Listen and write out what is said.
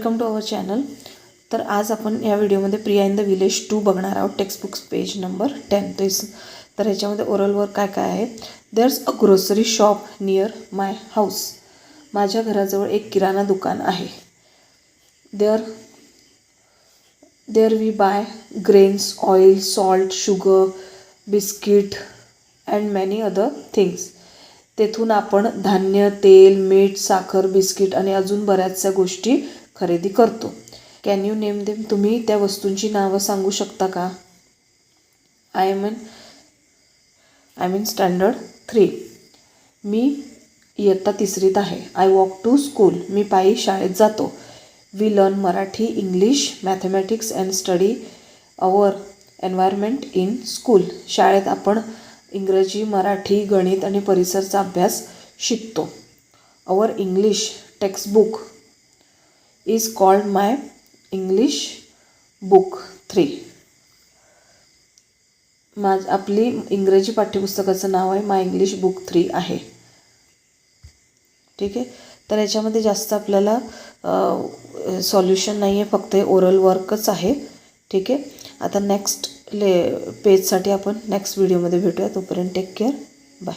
Welcome to our channel. तर आज आपण या व्हिडिओमध्ये प्रिया इन द विलेज 2 बघणार आहोत. Textbooks page number 10. तर ह्याच्यामध्ये ओरल वर्क काय काय आहे. There's a grocery shop near my house. माझ्या घराजवळ एक किराणा दुकान आहे. There we buy grains, oil, salt, sugar, biscuit and many other things. तेथून आपण धान्य, तेल, मीठ, साखर, बिस्किट आणि अजून बऱ्याचशा गोष्टी खरेदी करतो. Can you name them. तुम्ही त्या वस्तूंची नावं सांगू शकता का? I am in standard 3. मी इयत्ता 3रीत आहे. I walk to school. मी पायी शाळेत जातो. We learn Marathi, English, mathematics and study our environment in school. शाळेत आपण इंग्रजी, मराठी, गणित आणि परिसरचा अभ्यास शिकतो. Our English textbook is called My English Book 3. आपली इंग्रजी पाठ्यपुस्तकाचं नाव आहे माय इंग्लिश बुक 3 आहे. ठीक आहे. तर याच्यामध्ये जास्त आपल्याला सॉल्युशन नाही आहे, फक्त ओरल वर्कच आहे. ठीक आहे. आता नेक्स्ट पेजसाठी आपण नेक्स्ट व्हिडिओमध्ये भेटूया. तोपर्यंत टेक केअर. बाय.